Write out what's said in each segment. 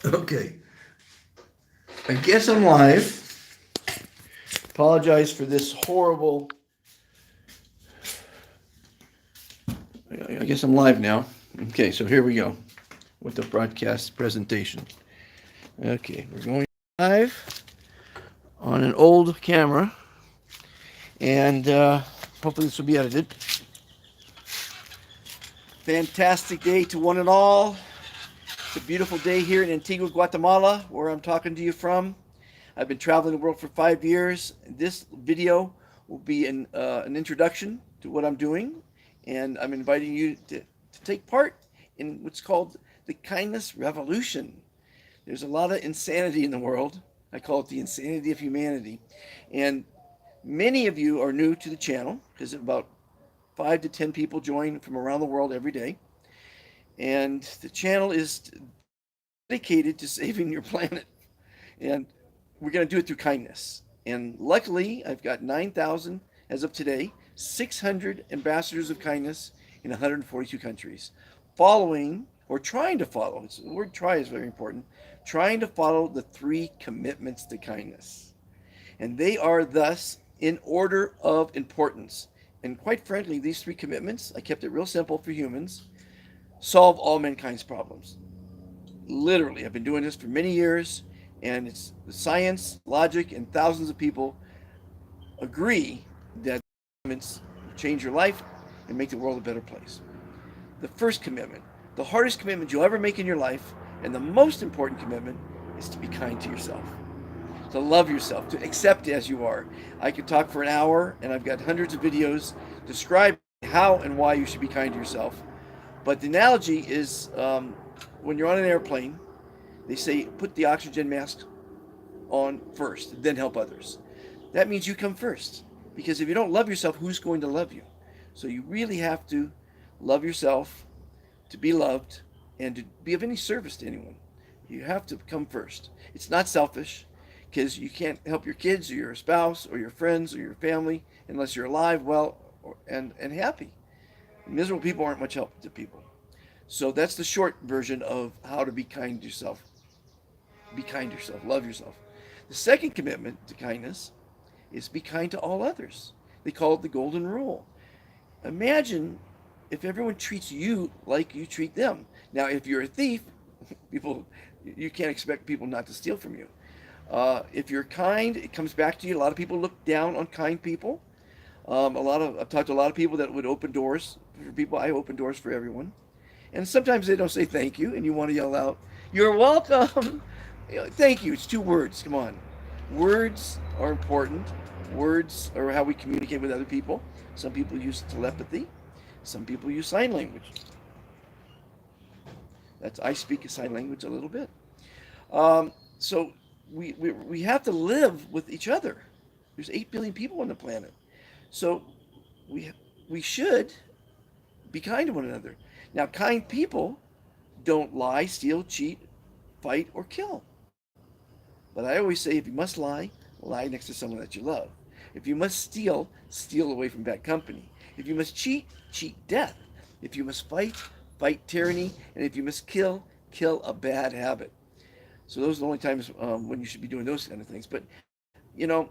Okay, I guess I'm live. Apologize for this horrible. I guess I'm live now. Okay, so here we go with the broadcast presentation. Okay, we're going live on an old camera, and hopefully this will be edited. Fantastic day to one and all. It's a beautiful day here in Antigua, Guatemala, where I'm talking to you from. I've been traveling the world for 5 years. This video will be an introduction to what I'm doing, and I'm inviting you to take part in what's called the kindness revolution. There's a lot of insanity in the world. I call it the insanity of humanity. And many of you are new to the channel because about 5 to 10 people join from around the world every day. And the channel is dedicated to saving your planet. And we're going to do it through kindness. And luckily, I've got 9,000 as of today, 600 ambassadors of kindness in 142 countries, following or trying to follow. The word try is very important. Trying to follow the 3 commitments to kindness. And they are thus in order of importance. And quite frankly, these 3 commitments, I kept it real simple for humans, solve all mankind's problems. Literally, I've been doing this for many years, and it's the science, logic, and thousands of people agree that commitments change your life and make the world a better place. The first commitment, the hardest commitment you'll ever make in your life, and the most important commitment, is to be kind to yourself, to love yourself, to accept as you are. I could talk for an hour, and I've got hundreds of videos describing how and why you should be kind to yourself. But the analogy is when you're on an airplane, they say put the oxygen mask on first, then help others. That means you come first. Because if you don't love yourself, who's going to love you? So you really have to love yourself, to be loved, and to be of any service to anyone. You have to come first. It's not selfish, because you can't help your kids or your spouse or your friends or your family unless you're alive, well, and happy. Miserable people aren't much help to people. So that's the short version of how to be kind to yourself. Be kind to yourself. Love yourself. The second commitment to kindness is be kind to all others. They call it the golden rule. Imagine if everyone treats you like you treat them. Now, if you're a thief, people, you can't expect people not to steal from you. If you're kind, it comes back to you. A lot of people look down on kind people. I've talked to a lot of people that would open doors for people. I open doors for everyone. And sometimes they don't say thank you, and you want to yell out, "You're welcome." Thank you. It's 2 words. Come on. Words are important. Words are how we communicate with other people. Some people use telepathy. Some people use sign language. I speak sign language a little bit. So we have to live with each other. There's 8 billion people on the planet. So we, we should be kind to one another. Now, kind people don't lie, steal, cheat, fight, or kill. But I always say if you must lie, lie next to someone that you love. If you must steal, steal away from bad company. If you must cheat, cheat death. If you must fight, fight tyranny. And if you must kill, kill a bad habit. So those are the only times when you should be doing those kind of things. But, you know,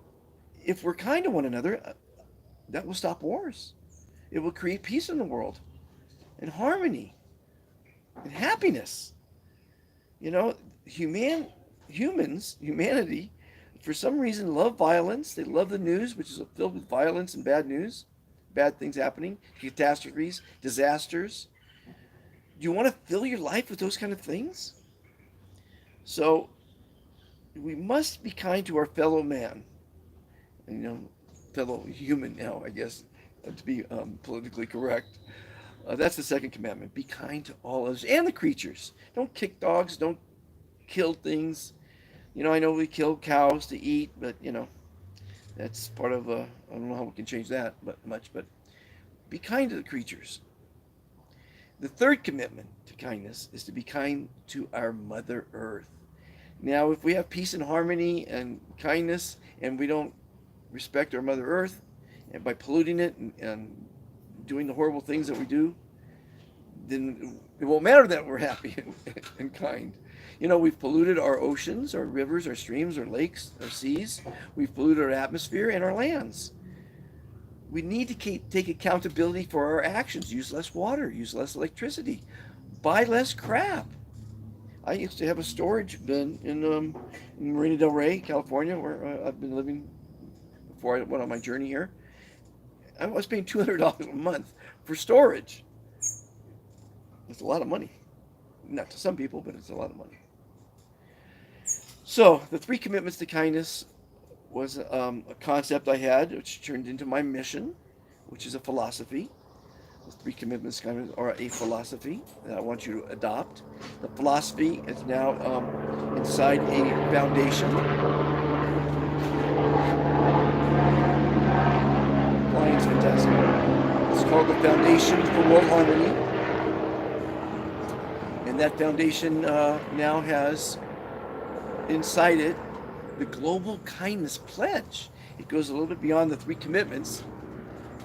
if we're kind to one another, that will stop wars. It will create peace in the world and harmony and happiness. You know, humanity, for some reason, love violence. They love the news, which is filled with violence and bad news, bad things happening, catastrophes, disasters. Do you want to fill your life with those kind of things? So we must be kind to our fellow man, fellow human now, I guess, to be politically correct. That's the second commandment. Be kind to all others and the creatures. Don't kick dogs. Don't kill things. I know we kill cows to eat, but that's part of. I don't know how we can change that, but be kind to the creatures. The third commitment to kindness is to be kind to our Mother Earth. Now, if we have peace and harmony and kindness, and we don't respect our Mother Earth, and by polluting it and doing the horrible things that we do, then it won't matter that we're happy and kind. You know, we've polluted our oceans, our rivers, our streams, our lakes, our seas. We've polluted our atmosphere and our lands. We need to take accountability for our actions. Use less water, use less electricity, buy less crap. I used to have a storage bin in Marina Del Rey, California, where I've been living before I went on my journey here. I was paying $200 a month for storage. It's a lot of money. Not to some people, but it's a lot of money. So, the three commitments to kindness was a concept I had, which turned into my mission, which is a philosophy. The three commitments kind of are a philosophy that I want you to adopt. The philosophy is now inside a foundation. Flying's fantastic. It's called the Foundation for World Harmony. And that foundation now has inside it the Global Kindness Pledge. It goes a little bit beyond the three commitments,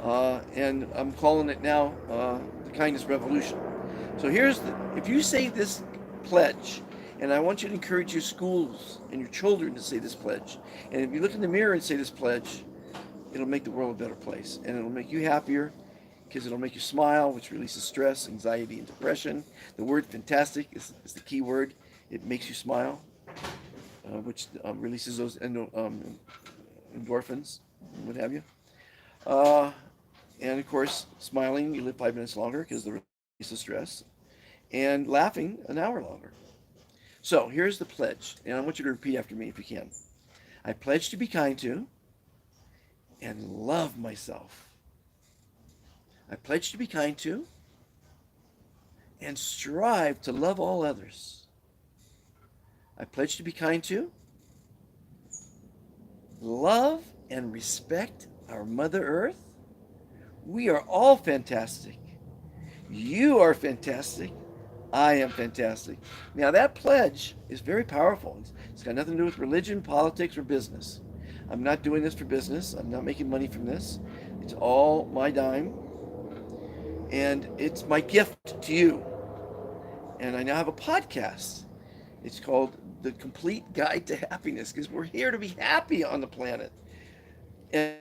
and I'm calling it now the Kindness Revolution. So if you say this pledge, and I want you to encourage your schools and your children to say this pledge, and if you look in the mirror and say this pledge, it'll make the world a better place, and it'll make you happier, because it'll make you smile, which releases stress, anxiety, and depression. The word fantastic is the key word. It makes you smile, which releases those endorphins, what have you. And of course, smiling, you live 5 minutes longer because the release of stress, and laughing an hour longer. So here's the pledge, and I want you to repeat after me if you can. I pledge to be kind to and love myself. I pledge to be kind to and strive to love all others. I pledge to be kind to, love and respect our Mother Earth. We are all fantastic. You are fantastic. I am fantastic. Now, that pledge is very powerful. It's got nothing to do with religion, politics, or business. I'm not doing this for business. I'm not making money from this. It's all my dime. And it's my gift to you. And I now have a podcast. It's called The Complete Guide to Happiness, because we're here to be happy on the planet. And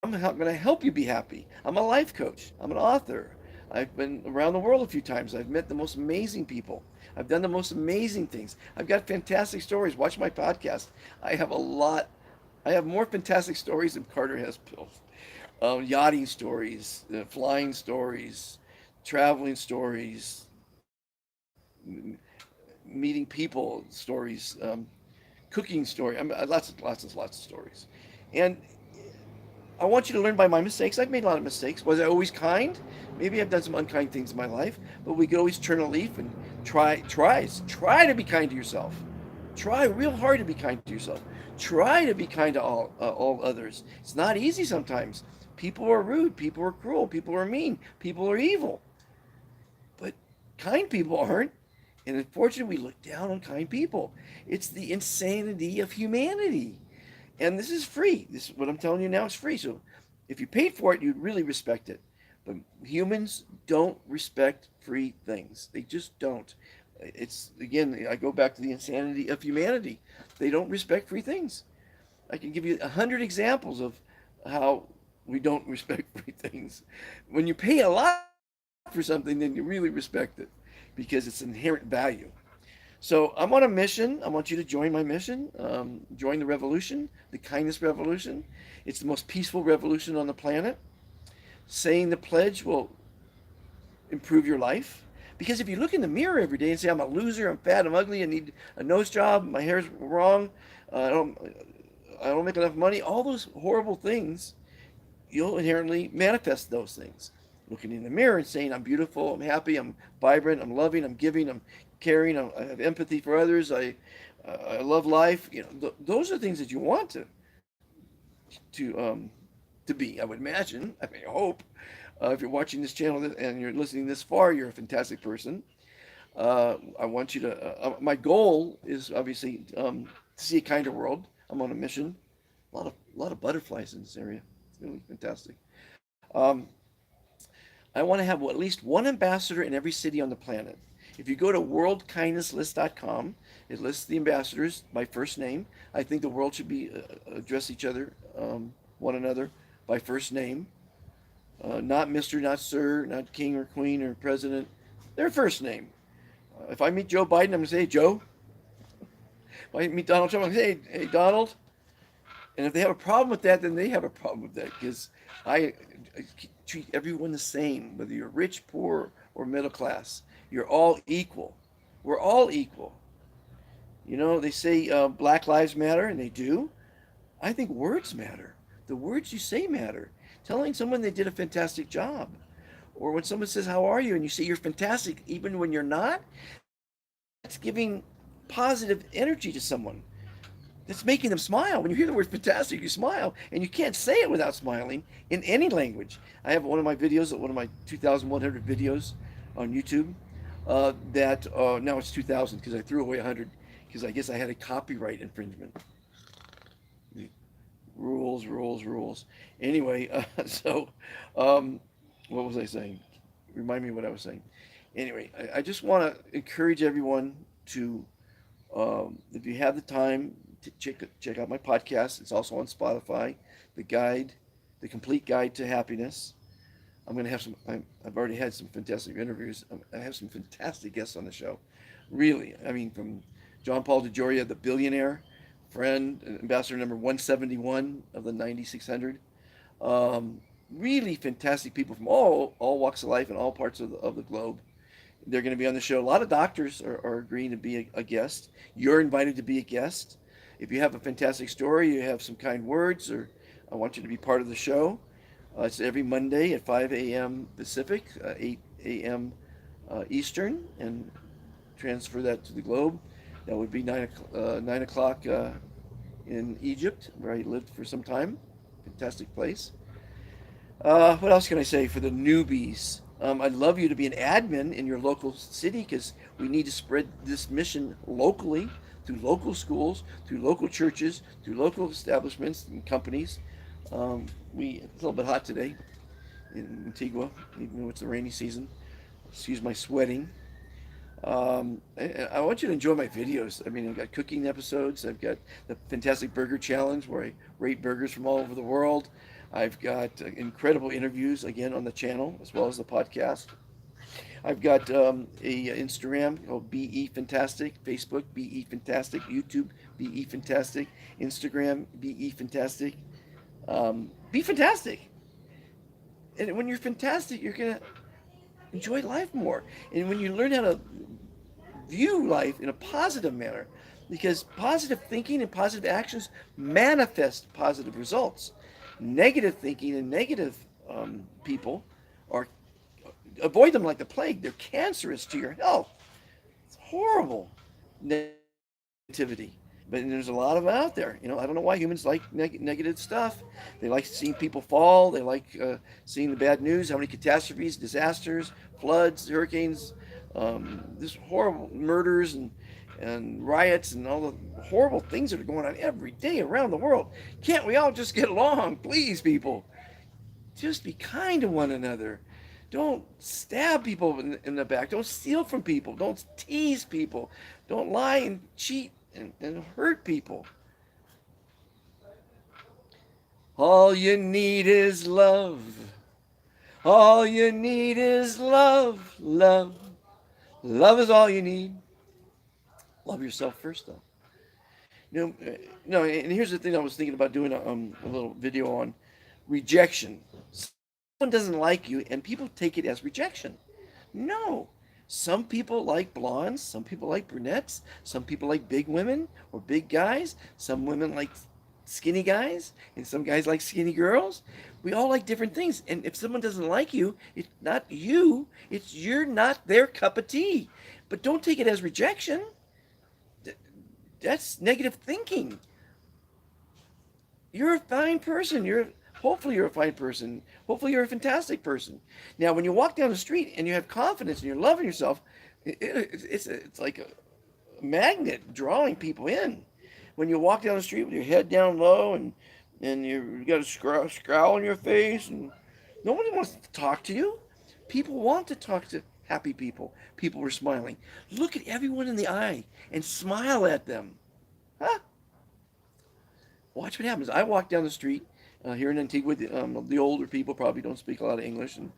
I'm going to help you be happy. I'm a life coach. I'm an author. I've been around the world a few times. I've met the most amazing people. I've done the most amazing things. I've got fantastic stories. Watch my podcast. I have a lot. I have more fantastic stories than Carter has pills. Yachting stories, flying stories, traveling stories, meeting people stories, cooking stories. I mean, lots of stories. And I want you to learn by my mistakes. I've made a lot of mistakes. Was I always kind? Maybe I've done some unkind things in my life, but we could always turn a leaf and try to be kind to yourself. Try real hard to be kind to yourself. Try to be kind to all others. It's not easy sometimes. People are rude. People are cruel. People are mean. People are evil. But kind people aren't. And unfortunately, we look down on kind people. It's the insanity of humanity. And this is free. This what I'm telling you now is free. So if you paid for it, you'd really respect it. But humans don't respect free things. They just don't. It's again, I go back to the insanity of humanity. They don't respect free things. I can give you 100 examples of how we don't respect free things. When you pay a lot for something, then you really respect it because it's inherent value. So I'm on a mission. I want you to join my mission. Join the revolution, the kindness revolution. It's the most peaceful revolution on the planet. Saying the pledge will improve your life. Because if you look in the mirror every day and say, I'm a loser, I'm fat, I'm ugly, I need a nose job, my hair's wrong, I don't make enough money, all those horrible things, you'll inherently manifest those things. Looking in the mirror and saying, I'm beautiful, I'm happy, I'm vibrant, I'm loving, I'm giving, I'm caring, I have empathy for others, I love life. You know, those are things that you want to be. I would imagine. I mean, I hope. If you're watching this channel and you're listening this far, you're a fantastic person. I want you to. My goal is obviously to see a kinder world. I'm on a mission. A lot of butterflies in this area. It's really fantastic. I want to have at least one ambassador in every city on the planet. If you go to worldkindnesslist.com, it lists the ambassadors by first name. I think the world should be address each other, one another by first name, not Mister, not Sir, not King or Queen or President. Their first name. If I meet Joe Biden, I'm gonna say, hey, Joe. If I meet Donald Trump, I'm gonna say, hey, Donald. And if they have a problem with that, then they have a problem with that because I treat everyone the same, whether you're rich, poor, or middle class. You're all equal. We're all equal. You know, they say Black Lives Matter, and they do. I think words matter. The words you say matter. Telling someone they did a fantastic job. Or when someone says, how are you? And you say you're fantastic, even when you're not, that's giving positive energy to someone. That's making them smile. When you hear the word fantastic, you smile, and you can't say it without smiling in any language. I have one of my videos, one of my 2,100 videos on YouTube. Now it's 2,000 because I threw away 100 because I guess I had a copyright infringement. Rules, rules, rules. Anyway, um, what was I saying? Remind me what I was saying. Anyway, I just want to encourage everyone to, if you have the time, to check out my podcast. It's also on Spotify. The guide, the complete guide to happiness. I'm going to have some. I've already had some fantastic interviews. I have some fantastic guests on the show. Really, I mean, from John Paul DeJoria, the billionaire friend, ambassador number 171 of the 9600. Really fantastic people from all walks of life and all parts of the globe. They're going to be on the show. A lot of doctors are agreeing to be a guest. You're invited to be a guest. If you have a fantastic story, you have some kind words, or I want you to be part of the show. It's every Monday at 5 a.m. Pacific, 8 a.m. Eastern, and transfer that to the globe. That would be 9 o'clock in Egypt, where I lived for some time. Fantastic place. What else can I say for the newbies? I'd love you to be an admin in your local city because we need to spread this mission locally through local schools, through local churches, through local establishments and companies. It's a little bit hot today in Antigua, even though it's the rainy season. Excuse my sweating. I want you to enjoy my videos. I mean, I've got cooking episodes. I've got the Fantastic Burger Challenge where I rate burgers from all over the world. I've got incredible interviews again on the channel as well as the podcast. I've got a Instagram called BE Fantastic, Facebook BE Fantastic, YouTube BE Fantastic, Instagram BE Fantastic. Be fantastic, and when you're fantastic, you're gonna enjoy life more. And when you learn how to view life in a positive manner, because positive thinking and positive actions manifest positive results. Negative thinking and negative people are avoid them like the plague. They're cancerous to your health. It's horrible negativity. But there's a lot of it out there. You know, I don't know why humans like negative stuff. They like seeing people fall. They like seeing the bad news, how many catastrophes, disasters, floods, hurricanes, this horrible murders and riots and all the horrible things that are going on every day around the world. Can't we all just get along? Please, people. Just be kind to one another. Don't stab people in the back. Don't steal from people. Don't tease people. Don't lie and cheat and hurt people. All you need is love. All you need is love. Love. Love is all you need. Love yourself first, though. No, and here's the thing I was thinking about doing a little video on rejection. Someone doesn't like you, and people take it as rejection. No. Some people like blondes, some people like brunettes, some people like big women or big guys, some women like skinny guys, and some guys like skinny girls. We all like different things. And if someone doesn't like you, it's not you, it's you're not their cup of tea. But don't take it as rejection. That's negative thinking. You're a fine person. Hopefully you're a fine person. Hopefully you're a fantastic person. Now, when you walk down the street and you have confidence and you're loving yourself, it's like a magnet drawing people in. When you walk down the street with your head down low and you got a scowl on your face and nobody wants to talk to you. People want to talk to happy people. People who are smiling. Look at everyone in the eye and smile at them. Huh? Watch what happens. I walk down the street here in Antigua. The older people probably don't speak a lot of English, and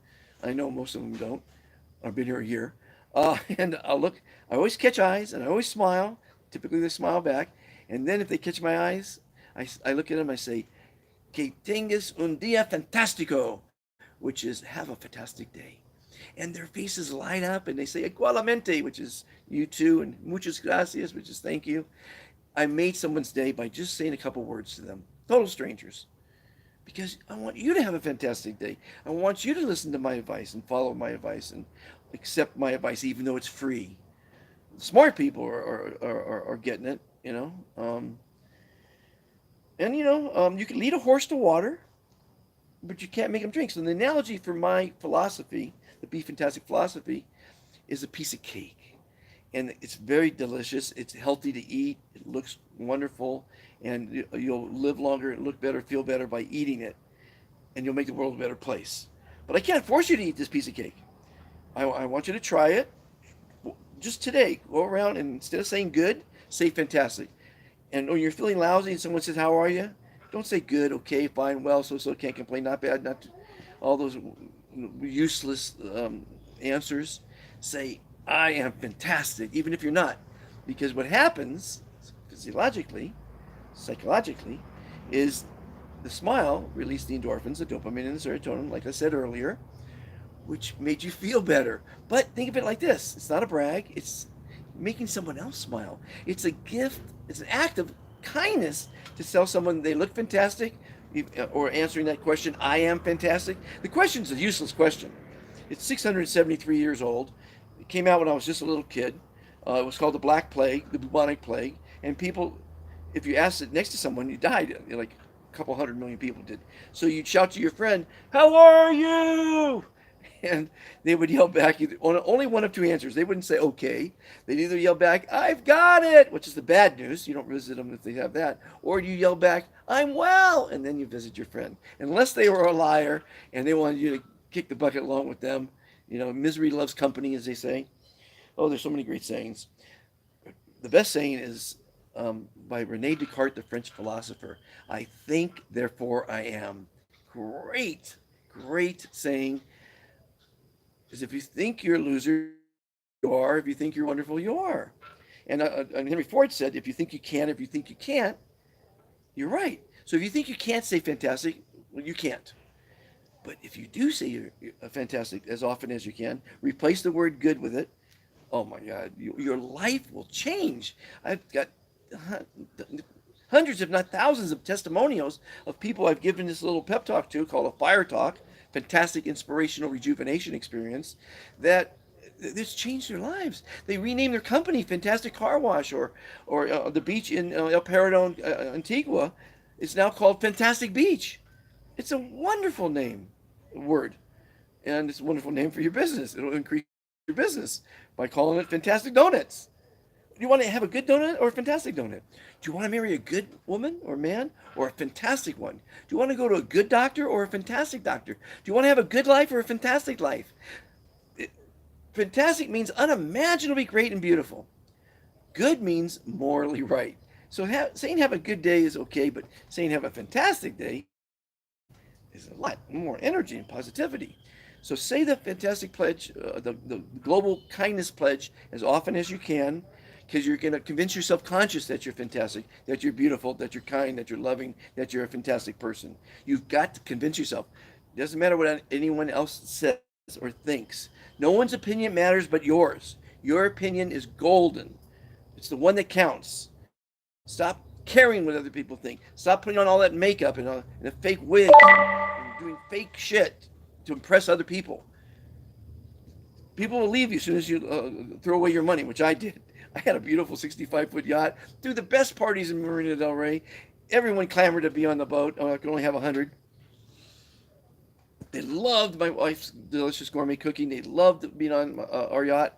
I know most of them don't. I've been here a year. And I'll look, I always catch eyes and I always smile. Typically they smile back. And then if they catch my eyes, I look at them, I say, que tengas un día fantástico, which is have a fantastic day. And their faces light up and they say igualmente, which is you too, and muchas gracias, which is thank you. I made someone's day by just saying a couple words to them, total strangers, because I want you to have a fantastic day. I want you to listen to my advice and follow my advice and accept my advice, even though it's free. Smart people are getting it, you know. You can lead a horse to water, but you can't make them drink. So the analogy for my philosophy, the Be Fantastic philosophy, is a piece of cake. And it's very delicious. It's healthy to eat. It looks wonderful. And you'll live longer and look better, feel better by eating it. And you'll make the world a better place. But I can't force you to eat this piece of cake. I want you to try it. Just today, go around and instead of saying good, say fantastic. And when you're feeling lousy and someone says, how are you? Don't say good, okay, fine, well, so, can't complain, not bad, not all those useless answers. Say, I am fantastic, even if you're not. Because what happens physiologically, psychologically, is the smile released the endorphins, the dopamine, and the serotonin, like I said earlier, which made you feel better. But think of it like this. It's not a brag. It's making someone else smile. It's a gift. It's an act of kindness to tell someone they look fantastic or answering that question, I am fantastic. The question is a useless question. It's 673 years old. It came out when I was just a little kid. It was called the Black Plague, the bubonic plague. And people, if you asked it next to someone, you died. Like a couple 100 million people did. So you'd shout to your friend, how are you? And they would yell back only one of two answers. They wouldn't say okay. They'd either yell back, I've got it, which is the bad news. You don't visit them if they have that. Or you yell back, I'm well, and then you visit your friend. Unless they were a liar and they wanted you to kick the bucket along with them. You know, misery loves company, as they say. Oh, there's so many great sayings. The best saying is by Rene Descartes, the French philosopher. I think, therefore I am. Great, great saying. Is if you think you're a loser, you are. If you think you're wonderful, you are. And Henry Ford said, if you think you can, if you think you can't, you're right. So if you think you can't say fantastic, well, you can't. But if you do say you're fantastic as often as you can, replace the word good with it. Oh my God, your life will change. I've got hundreds, if not thousands, of testimonials of people I've given this little pep talk to called a fire talk, fantastic inspirational rejuvenation experience, that this changed their lives. They renamed their company Fantastic Car Wash, or the beach in El Paredon, Antigua, is now called Fantastic Beach. It's a wonderful word, and it's a wonderful name for your business. It'll increase your business by calling it Fantastic Donuts. Do you want to have a good donut or a fantastic donut? Do you want to marry a good woman or man or a fantastic one? Do you want to go to a good doctor or a fantastic doctor? Do you want to have a good life or a fantastic life? Fantastic means unimaginably great and beautiful. Good means morally right. So saying have a good day is okay, but saying have a fantastic day is a lot more energy and positivity. So say the fantastic pledge, the global kindness pledge, as often as you can, because you're going to convince yourself conscious that you're fantastic, that you're beautiful, that you're kind, that you're loving, that you're a fantastic person. You've got to convince yourself. It doesn't matter what anyone else says or thinks. No one's opinion matters but yours. Your opinion is golden. It's the one that counts. Stop caring what other people think. Stop putting on all that makeup and a fake wig and doing fake shit to impress other people. People will leave you as soon as you throw away your money, which I did. I had a beautiful 65-foot yacht, threw the best parties in Marina del Rey. Everyone clamored to be on the boat. I could only have 100. They loved my wife's delicious gourmet cooking. They loved being on our yacht.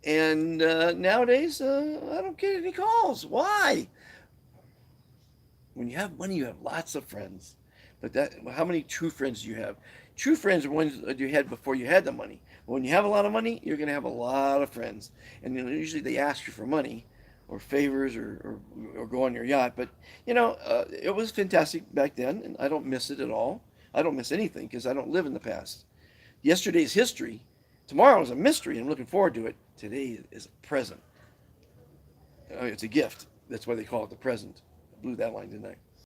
And nowadays, I don't get any calls. Why? When you have money, you have lots of friends. But how many true friends do you have? True friends are ones that you had before you had the money. When you have a lot of money, you're going to have a lot of friends, and usually they ask you for money, or favors, or go on your yacht. But it was fantastic back then, and I don't miss it at all. I don't miss anything because I don't live in the past. Yesterday's history. Tomorrow is a mystery, and I'm looking forward to it. Today is a present. It's a gift. That's why they call it the present. I blew that line, didn't I?